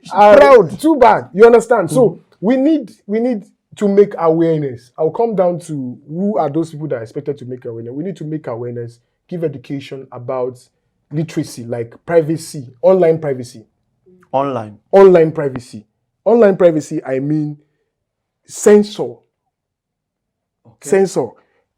Proud, too bad. You understand? So we need to make awareness. I'll come down to who are those people that are expected to make awareness. We need to make awareness, give education about literacy, like privacy, online privacy. Online privacy. Online privacy, I mean censor. Okay. Censor.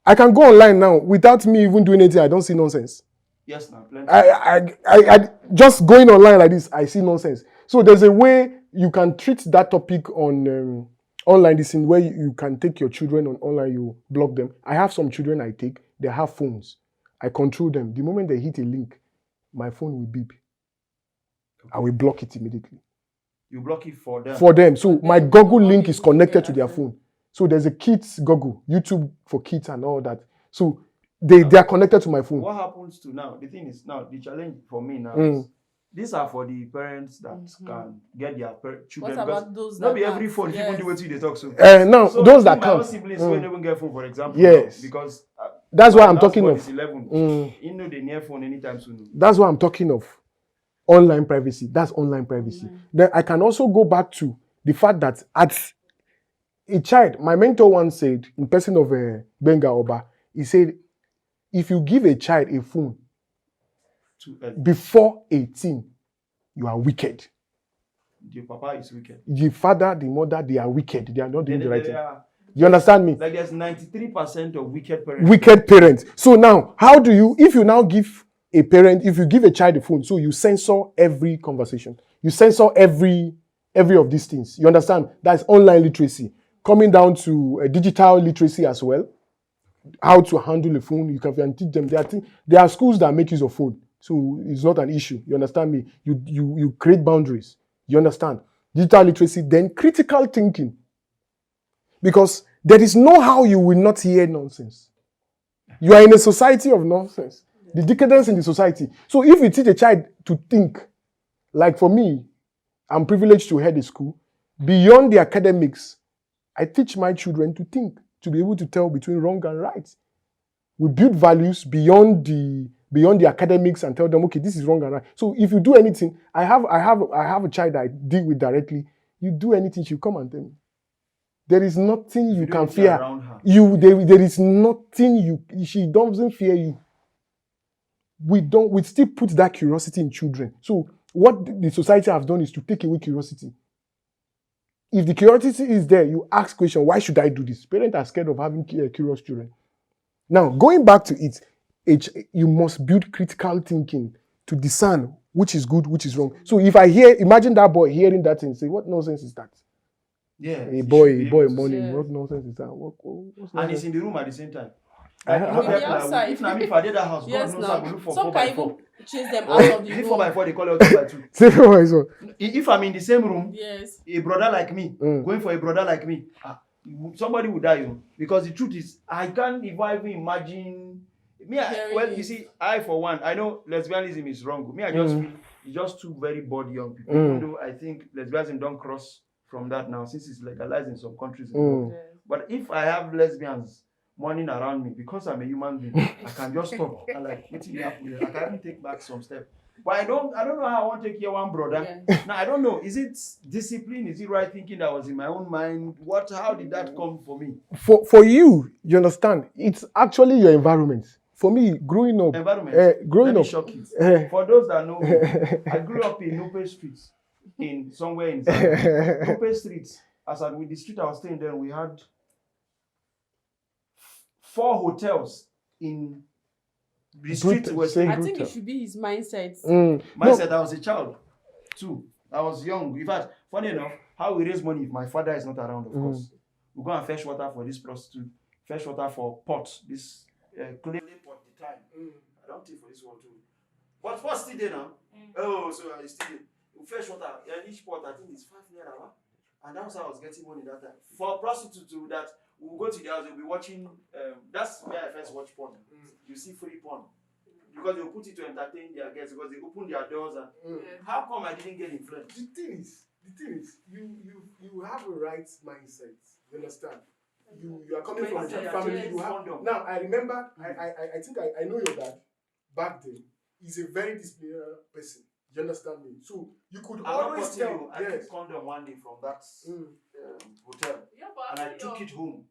I can go online now without me even doing anything. I don't see nonsense. Yes, now plenty. I just going online like this, I see nonsense. So there's a way you can treat that topic on online. This in where you can take your children on online, you block them. I have some children I take. They have phones. I control them. The moment they hit a link, my phone will beep. Okay. I will block it immediately. You block it for them? For them. So my Google link is connected to their phone. So there's a kids Google, YouTube for kids and all that. So they are connected to my phone. What happens to now? The thing is now, the challenge for me now is these are for the parents that can get their children. What about those not be every phone people do what they talk so. No, so those that come. Siblings when they even get phone, for example. Yes. Now, because that's why I'm talking of. 11. You know they near phone anytime soon. That's why I'm talking of. Online privacy. That's online privacy. Then I can also go back to the fact that at a child, my mentor once said, in person of Benga Oba, he said, if you give a child a phone before 18, you are wicked. The papa is wicked. The father, the mother, they are wicked. They are not doing the right thing. You understand me? Like there's 93% of wicked parents. Wicked parents. So now, how do you, if you now give a parent, if you give a child a phone, so you censor every conversation. You censor every of these things. You understand? That's online literacy. Coming down to digital literacy as well. How to handle a phone. You can teach them. There are schools that make use of phone. So it's not an issue. You understand me? You create boundaries. You understand? Digital literacy, then critical thinking. Because there is no how you will not hear nonsense. You are in a society of nonsense. The decadence in the society. So if you teach a child to think, like for me, I'm privileged to head a school. Beyond the academics, I teach my children to think, to be able to tell between wrong and right. We build values beyond the academics and tell them, okay, this is wrong and right. So if you do anything, I have a child that I deal with directly. You do anything, she'll come and tell me. There is nothing you can fear. There is nothing she doesn't fear you. We still put that curiosity in children. So what the society has done is to take away curiosity. If the curiosity is there, you ask question, why should I do this? Parents are scared of having curious children. Now, going back to it, you must build critical thinking to discern which is good, which is wrong. So if imagine that boy hearing that and say, what nonsense is that? Yeah. A boy morning, what nonsense is that? And it's in the room at the same time. Outside. If I did that house, yes, God knows I will look for some 4x4. can even chase them out of the room. 4x4, they call it 2x2. If I'm in the same room, yes, a brother like me, going for a brother like me, somebody will die. Because the truth is, I can't even imagine. You see, I for one, I know lesbianism is wrong. I just feel it's just two very bored young people. Even though I think lesbianism don't cross from that now, since it's legalized in some countries. But if I have lesbians morning around me, because I'm a human being, I can just stop and like, I can even take back some steps. But I don't know how I want to take care one brother. Yeah. Now I don't know. Is it discipline? Is it right thinking that was in my own mind? How did that come for me? For you understand? It's actually your environment. For me, growing up, shock you. For those that know me, I grew up in Nupe Streets, somewhere in Nupe Streets. With the street I was staying there, we had 4 hotels in the street we were staying. I think it should be his mindset. Mindset, I was a child too. I was young. In fact, funny enough, how we raise money if my father is not around, of course. We go and fetch water for this prostitute, fetch water for pots, this clay pot the time. I don't think for this one too. But what's still there now? Oh, so I still there. We fetch water, and each pot I think is 5 naira. And that's how I was getting money that time. For a prostitute too, that we'll go to the house, they'll be watching. That's where I first watch porn. You see free porn. Because they'll put it to entertain their guests, because they open their doors. And how come I didn't get influenced? The thing is, you have a right mindset. You understand? You are coming from a family. Now, I remember, I think I know your dad back then. He's a very disciplined person. You understand me? So you could I'm not always cutting tell. you. I took condom one day from that hotel, Yeah, but and I took it home,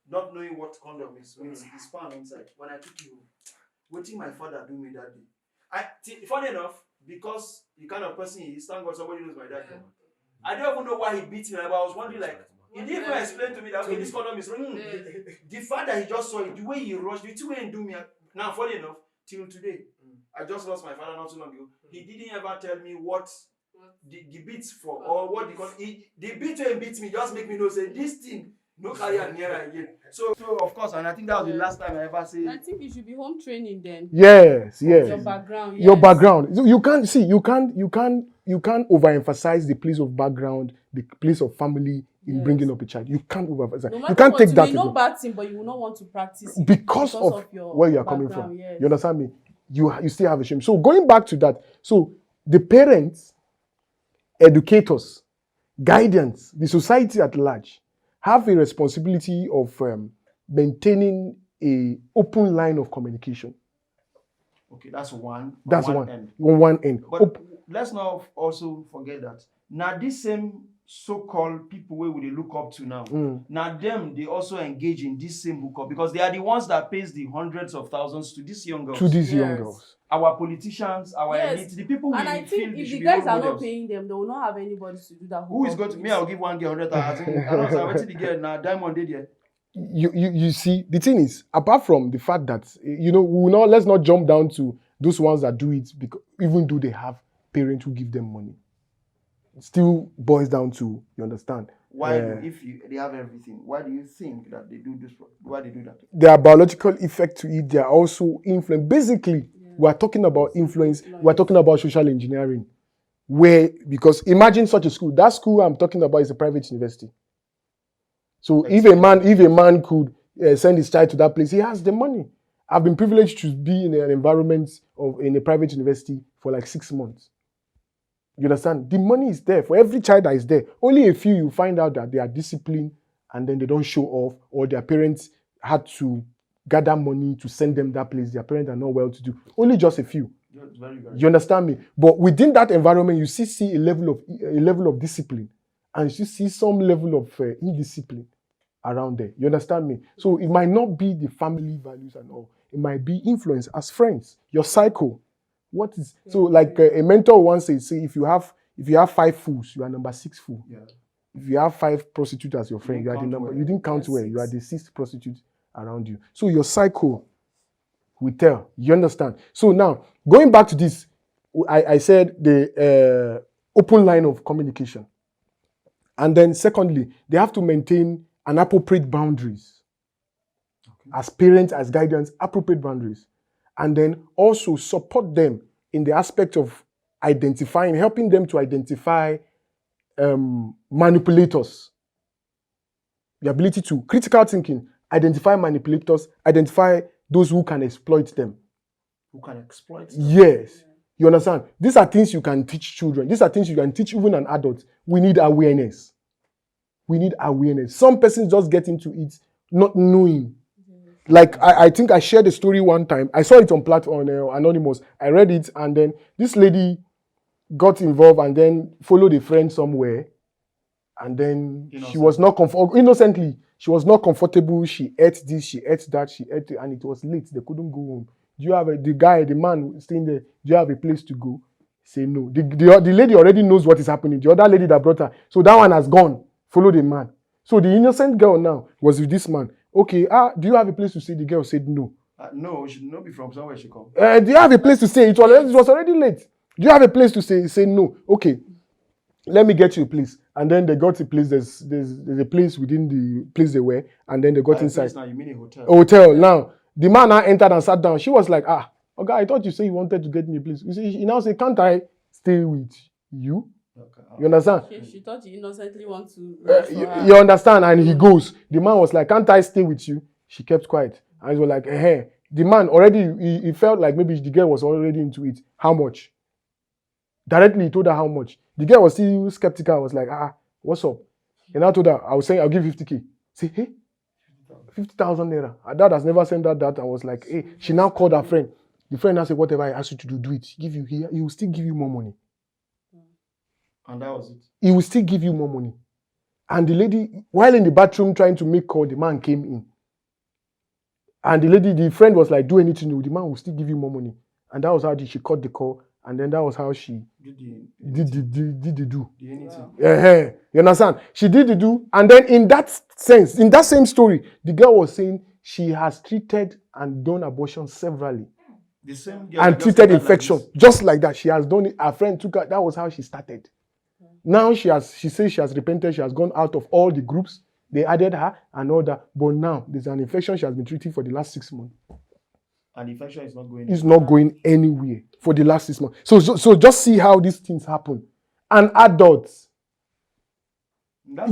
not knowing what condom is with the sperm inside. When I took it home, waiting my father do me that day. Funny enough, because the kind of person he is, thank God somebody knows my dad. Yeah. I don't even know why he beat me, but I was wondering, like, he didn't even explain to me that, okay, this condom is wrong. The fact that he just saw it, the way he rushed, the two way he do me. Now, funny enough, till today, I just lost my father not too long ago. He didn't ever tell me what the beats for, or what the beat when beat me just make me know, say, this thing, no carry am near again. So of course, and I think that was the last time I ever say. I think it should be home training then. Yes. Your background. Yes. Your background. So you can't overemphasize the place of background, the place of family in bringing up a child. You can't overemphasize. No You can't what, take that. You know bad thing, but you will not want to practice it because of your where you are coming from. Yes. You understand me? You still have a shame. So going back to that, so the parents, educators, guidance, the society at large have a responsibility of maintaining a open line of communication. Okay, that's one. That's on one end. But let's not also forget that now this same so-called people where we look up to now, now them they also engage in this same hookup because they are the ones that pays the hundreds of thousands to these young girls. Young girls. Our politicians, our elite, the people and we I feel think if should the be guys role are models. not paying them, they will not have anybody to do that. Who is going to me? I'll give one girl 100,000. I don't know. What's the girl now? Diamond did there. You see, the thing is, apart from the fact that let's not jump down to those ones that do it because even though they have parents who give them money, it still boils down to, you understand. Why if they have everything, why do you think that they do this? Why they do that? There are biological effects to it. There are also influence. Basically, we are talking about influence. We are talking about social engineering. Because imagine such a school. That school I'm talking about is a private university. So if a man could send his child to that place, he has the money. I've been privileged to be in an environment in a private university for like 6 months. You understand? The money is there for every child that is there. Only a few you find out that they are disciplined and then they don't show off, or their parents had to gather money to send them that place. Their parents are not well to do. Only just a few. Very, very you understand me? But within that environment, you see a level of discipline, and you see some level of indiscipline around there. You understand me? So it might not be the family values and all. It might be influence as friends, your cycle. What is so like a mentor once said, say if you have 5 fools, you are number 6 fool. Yeah. If you have 5 prostitutes as your friend, you are the number. You didn't count well. You are the 6th prostitute around you. So your cycle will tell. You understand? So now going back to this, I said the open line of communication, and then secondly, they have to maintain an appropriate boundaries. Okay. As parents, as guidance, appropriate boundaries. And then also support them in the aspect of helping them to identify manipulators. The ability to critical thinking, identify manipulators, identify those who can exploit them. Who can exploit them? Yes. You understand? These are things you can teach children. These are things you can teach even an adult. We need awareness. Some persons just get into it not knowing. Like I think I shared a story one time. I saw it on platform Anonymous. I read it, and then this lady got involved and then followed a friend somewhere, and then she was not innocently. She was not comfortable. She ate this, she ate that, and it was late. They couldn't go home. Do you have the man staying there? Do you have a place to go? Say no. The lady already knows what is happening. The other lady that brought her, so that one has gone. Follow the man. So the innocent girl now was with this man. Okay, do you have a place to stay? The girl said no. No, she should not be from somewhere she come. Do you have a place to stay? It was already late. Do you have a place to stay? He said no. Okay, let me get you a place. And then they got a place. There's a place within the place they were, and then they got inside. Now you mean a hotel? Hotel. Now the man now entered and sat down. She was like, okay, I thought you said you wanted to get me a place. You see, he now said, can't I stay with you? Okay. You understand? She thought you innocently want to. You understand? And he goes. The man was like, can't I stay with you? She kept quiet. And he was like, The man already, he felt like maybe the girl was already into it. How much? Directly, he told her how much. The girl was still skeptical. I was like, what's up? And I told her, I was saying, I'll give 50K. Say, 50,000 naira. Her dad has never sent her that. I was like, she now called her friend. The friend now say, whatever I ask you to do, do it. Give you here, he will still give you more money. And that was it. He will still give you more money. And the lady, while in the bathroom trying to make call, the man came in. And the friend was like, do anything, the man will still give you more money. And that was how she cut the call. And then that was how she did the do. The anything. Yeah, you understand? She did the do. And then in that sense, in that same story, the girl was saying she has treated and done abortion severally. The same girl And treated infection. Like just like that. She has done it. Her friend took her. That was how she started. Now she says she has repented. She has gone out of all the groups. They added her and all that. But now there's an infection she has been treating for the last 6 months. And the infection is not going. It's not going anywhere for the last 6 months. So just see how these things happen. And adults,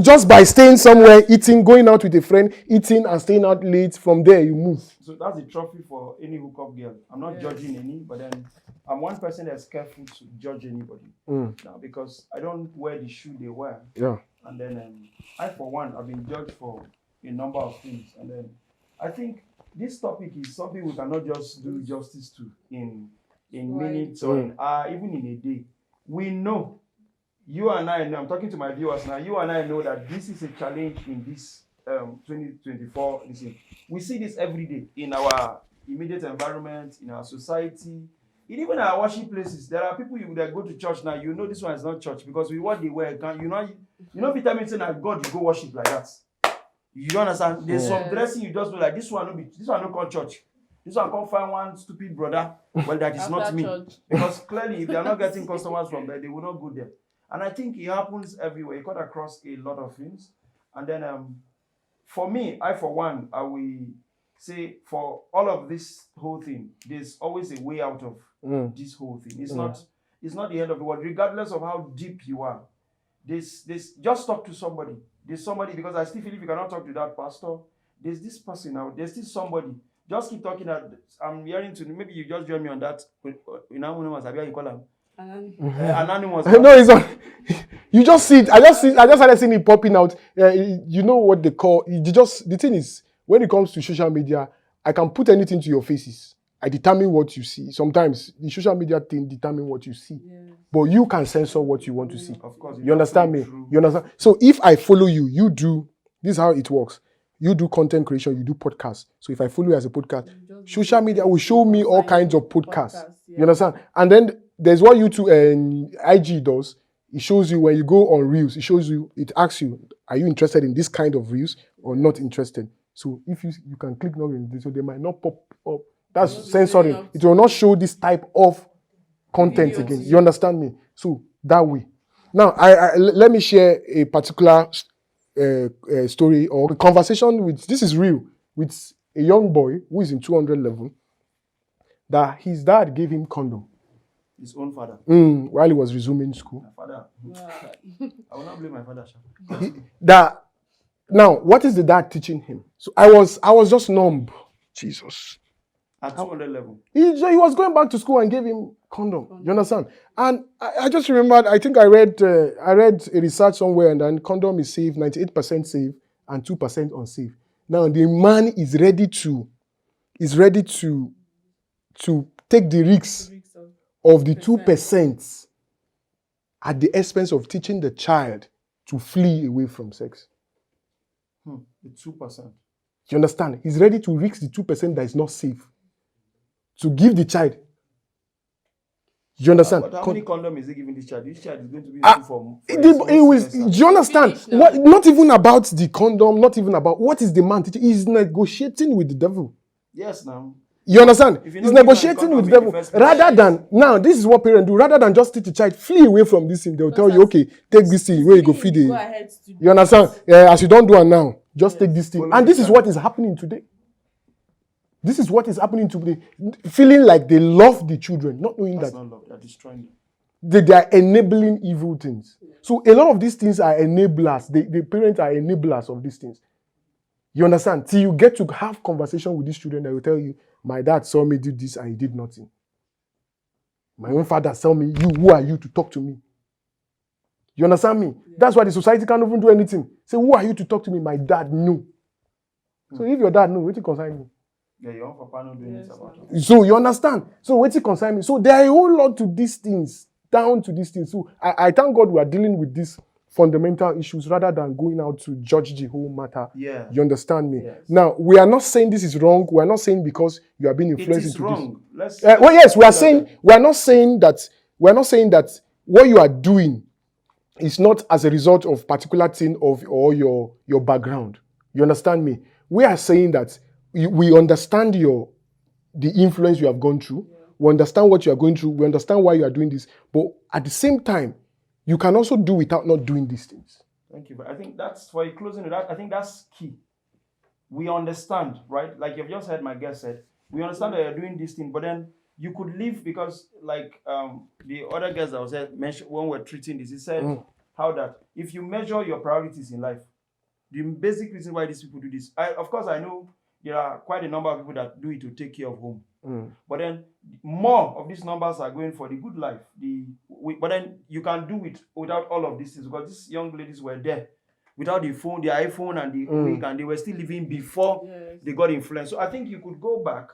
just by staying somewhere, eating, going out with a friend, eating and staying out late, from there you move. So that's the trophy for any hookup girl. I'm not judging any, but then I'm one person that's careful to judge anybody now, because I don't wear the shoe they wear. Yeah. And then I, for one, I've been judged for a number of things. And then I think this topic is something we cannot just do justice to in minutes or even in a day. We know, you and I know, I'm talking to my viewers now, you and I know that this is a challenge in this 2024. Listen, we see this every day in our immediate environment, in our society, in even our worship places. There are people that go to church now, you know this one is not church because with what they wear, you know vitamin saying that God, you go worship like that. You understand? There's some dressing you just do like this one no call church. This one can't find one stupid brother. Well, that is not me. Church. Because clearly, if they are not getting customers from there, they will not go there. And I think it happens everywhere. It cut across a lot of things. And then, for me, for one, I will say for all of this whole thing, there's always a way out of this whole thing. It's not the end of the world, regardless of how deep you are. This just talk to somebody. There's somebody, because I still feel if you cannot talk to that pastor, there's this person now, there's still somebody. Just keep talking. I'm hearing to, maybe you just join me on that. Anonymous, you call him? Anonymous. No, it's not. You just see it. I just started seeing it popping out. You know what they call the thing is, when it comes to social media, I can put anything to your faces. I determine what you see. Sometimes the social media thing determine what you see. Yeah. But you can censor what you want to see. Of course. You understand me? You understand? So if I follow you, you do, this is how it works. You do content creation, you do podcasts. So if I follow you as a podcast, social media will show me all kinds of podcasts. You understand? And then there's what YouTube and IG does. It shows you when you go on Reels, it asks you, are you interested in this kind of Reels or not interested? So if you can click no, so they might not pop up. That's censoring. It will not show this type of content again. You understand me? So that way. Now, let me share a particular story or a conversation this is real, with a young boy who is in 200 level, that his dad gave him condom. His own father? While he was resuming school. My father? I will not blame my father. Now, what is the dad teaching him? So I was just numb. Jesus. At 200 level? He was going back to school and gave him condom. You understand? And I just remembered, I think I read a research somewhere, and then condom is safe, 98% safe, and 2% unsafe. Now the man is ready to take the risks of the 2% at the expense of teaching the child to flee away from sex. The 2%. You understand? He's ready to risk the 2% that is not safe to give the child. You understand? But how many condoms is he giving this child? This child is going to be for do you understand? Not even about the condom, not even about what is the man teaching. He's negotiating with the devil. Yes, now. You understand? He's negotiating with the devil. Rather than, now, this is what parents do. Rather than just teach the child, flee away from this thing. They'll tell you, okay, take this thing, where you go feed it. You understand? As you don't do it now, just take this thing. And this is what is happening today. This is what is happening today. Feeling like they love the children, not knowing that. Not love, they're destroying them. They are enabling evil things. So a lot of these things are enablers. The parents are enablers of these things. You understand? Till you get to have conversation with these children, they will tell you, my dad saw me do this and he did nothing. My own father saw me, who are you to talk to me? You understand me? Yeah. That's why the society can't even do anything. Say, who are you to talk to me? My dad knew. So if your dad knew, what concern me? Yeah, your own papa not doing it about it. So you understand? So what's it concern me? So there are a whole lot to these things, down to these things. So I thank God we are dealing with these fundamental issues rather than going out to judge the whole matter. Yeah. You understand me? Yes. Now, we are not saying this is wrong. We are not saying because you are being It influenced is into wrong. this. Well, yes, we are saying we are not saying that what you are doing is not as a result of particular thing or your background. You understand me? We are saying that we understand the influence you have gone through. Yeah. We understand what you are going through. We understand why you are doing this. But at the same time, you can also do without not doing these things. Thank you. But I think that's for closing to that. I think that's key. We understand, right? Like you've just heard my guest said, we understand that you're doing this thing, but then you could leave because, like the other guest that was mentioned when we're treating this, he said how that if you measure your priorities in life, the basic reason why these people do this, of course, I know there are quite a number of people that do it to take care of home. But then more of these numbers are going for the good life. But then you can do it without all of these things because these young ladies were there without the phone, the iPhone and the wig, and they were still living before they got influenced. So I think you could go back,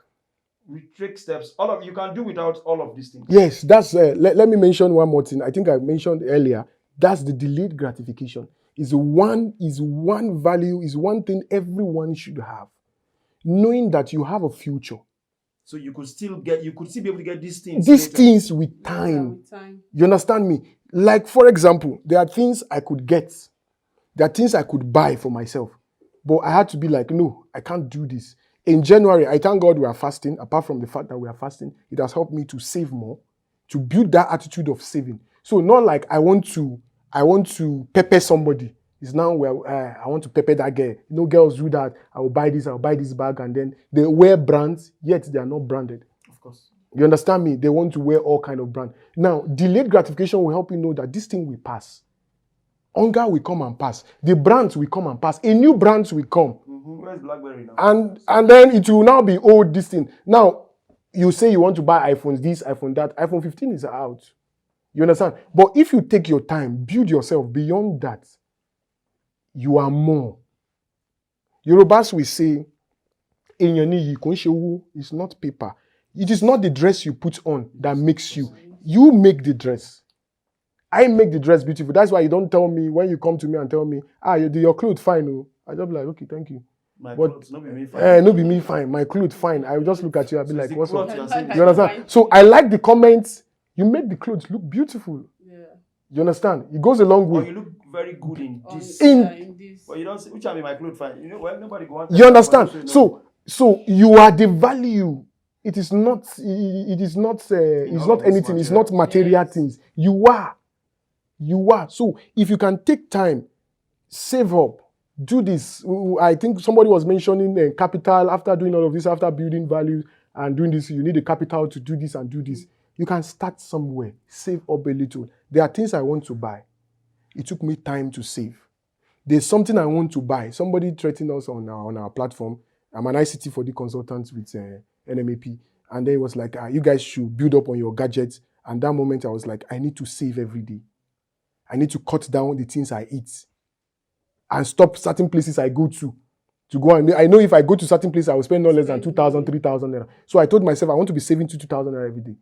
retake steps. You can do without all of these things. Yes, that's. Let me mention one more thing. I think I mentioned earlier. That's the delayed gratification. Is one value, is one thing everyone should have. Knowing that you have a future. So you could still be able to get these things. These things with time. You understand me? Like, for example, there are things I could get. There are things I could buy for myself. But I had to be like, no, I can't do this. In January, I thank God we are fasting. Apart from the fact that we are fasting, it has helped me to save more, to build that attitude of saving. So not like I want to pepper somebody. It's now where I want to pepper that girl. You know, girls do that. I'll buy this bag, and then they wear brands, yet they are not branded. Of course. You understand me? They want to wear all kind of brand. Now, delayed gratification will help you know that this thing will pass. Hunger will come and pass. The brands will come and pass. A new brand will come. Where's BlackBerry now? And then it will now be old, this thing. Now, you say you want to buy iPhones, this, iPhone, that. iPhone 15 is out. You understand? But if you take your time, build yourself beyond that, you are more. Yorubas will say, it's not paper. It is not the dress you put on that makes you. You make the dress. I make the dress beautiful. That's why you don't tell me when you come to me and tell me, your clothes fine. Oh. I just be like, okay, thank you. My clothes, not be me fine. Not be me fine. My clothes fine. I will just look at you and be So like, what's up? You understand? So I like the comments. You make the clothes look beautiful. Yeah. You understand? It goes a long way. Or you look very good in this. In this. But you don't say, which I mean my clothes fine. You know, well, nobody go on. You understand? So you are the value. It is not. It's not anything. It's not material things. You are. So if you can take time, save up, do this. I think somebody was mentioning capital. After doing all of this, after building value and doing this, you need a capital to do this and do this. You can start somewhere, save up a little. There are things I want to buy. It took me time to save. There's something I want to buy. Somebody threatened us on our platform. I'm an ICT for the consultant with NMAP. And then it was like, you guys should build up on your gadgets. And that moment I was like, I need to save every day. I need to cut down the things I eat. And stop certain places I go to go and I know if I go to certain places, I will spend no less than 2,000, 3,000 naira. So I told myself I want to be saving 2,000 naira every day.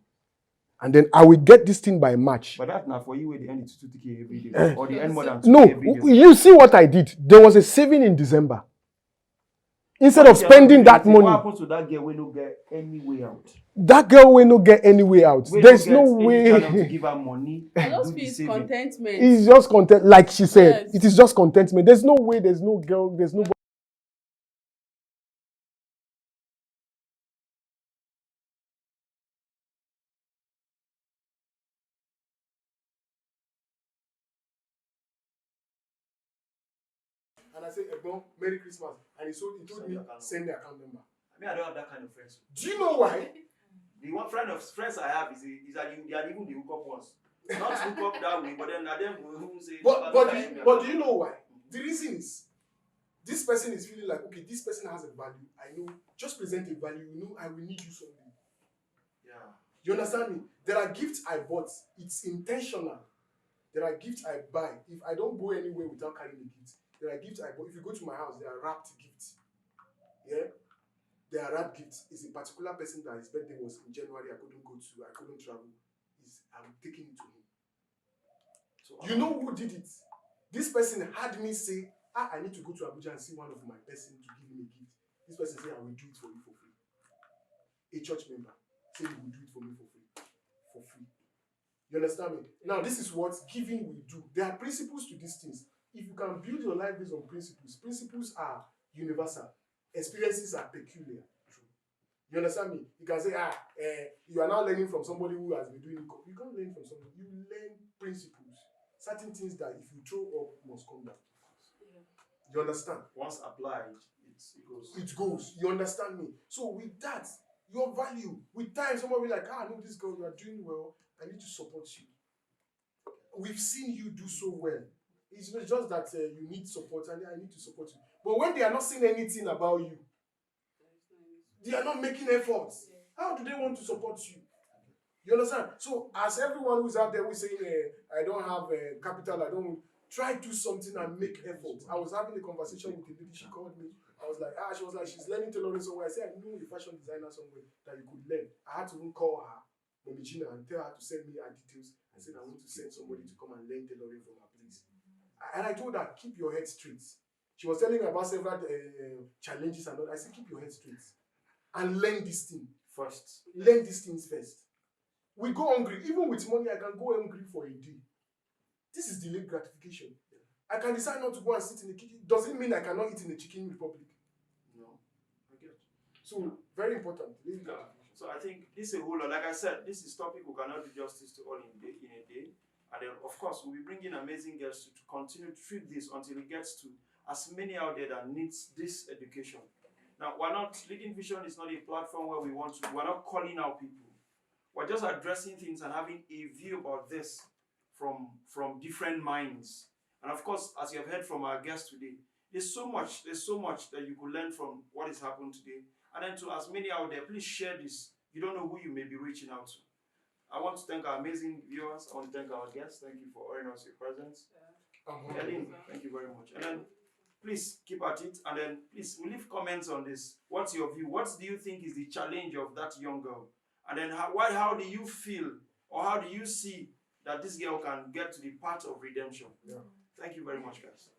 And then I will get this thing by March. But that's not for you where the end is 2k every day. Or the end more than 2k every day. No, you see what I did. There was a saving in December. Instead of spending that money. What happens to that girl when no get any way out? That girl will not get any way out. There's no way. To give her money. I just feel it's contentment. It's just content, like she said. Yes. It is just contentment. There's no way. There's no girl. There's nobody. And I said, Merry Christmas. And he told me, send the account number. I mean, I don't have that kind of friends. Do you know why? The one friends I have is that they are even the hookup ones. Not hookup that way, but then them who say. But do you know why? The reason is, this person is feeling like, okay, this person has a value. I know, just present a value. You know, I will need you someday. Yeah. You understand me? There are gifts I bought. It's intentional. There are gifts I buy. If I don't go anywhere without carrying a gift, there are gifts I bought. If you go to my house, they are wrapped gifts. Yeah. the Arab gift is a particular person that his birthday was in January. I couldn't travel. I'm taking it to him. So you know who did it? This person had me say, I need to go to Abuja and see one of my person to give him a gift. This person said, I will do it for you for free. A church member said he will do it for me for free. For free. You understand me? Now, this is what giving will do. There are principles to these things. If you can build your life based on principles, principles are universal. Experiences are peculiar. True. You understand me? You can say, you are now learning from somebody who has been doing it. You can't learn from somebody. You learn principles. Certain things that if you throw up must come down. Yeah. You understand? Once applied, it goes. It goes. You understand me? So with that, your value, with time, somebody will be like, no, this girl, you are doing well. I need to support you. We've seen you do so well. It's not just that you need support and I need to support you. But when they are not saying anything about you, they are not making efforts. How do they want to support you? You understand? So as everyone who's out there who's saying, I don't have capital, I don't try to do something and make effort. I was having a conversation with a lady, she called me. I was like, she was like, she's learning tailoring somewhere. I said, I knew a fashion designer somewhere that you could learn. I had to even call her, Mommy Gina, and tell her to send me her details. I said, I want to send somebody to come and learn tailoring from her place. And I told her, keep your head straight. She was telling me about several challenges and all. I said, keep your head straight. And learn this thing first. Learn these things first. We go hungry. Even with money, I can go hungry for a day. This is delayed gratification. I can decide not to go and sit in the kitchen. Does it mean I cannot eat in the chicken republic? No. I get it. So, very important. So I think this is a whole lot. Like I said, this is topic we cannot do justice to all in a day. And then, of course, we'll be bringing amazing guests to continue to treat this until it gets to as many out there that needs this education. Now, Leading Vision is not a platform where we're not calling out people. We're just addressing things and having a view about this from different minds. And of course, as you have heard from our guests today, there's so much that you could learn from what has happened today. And then to as many out there, please share this. You don't know who you may be reaching out to. I want to thank our amazing viewers. I want to thank our guests. Thank you for honoring us your presence. Ellen, thank you very much. And then please keep at it. And then please leave comments on this. What's your view? What do you think is the challenge of that young girl? And then how do you feel, or how do you see that this girl can get to the path of redemption? Yeah. Thank you very much, guys.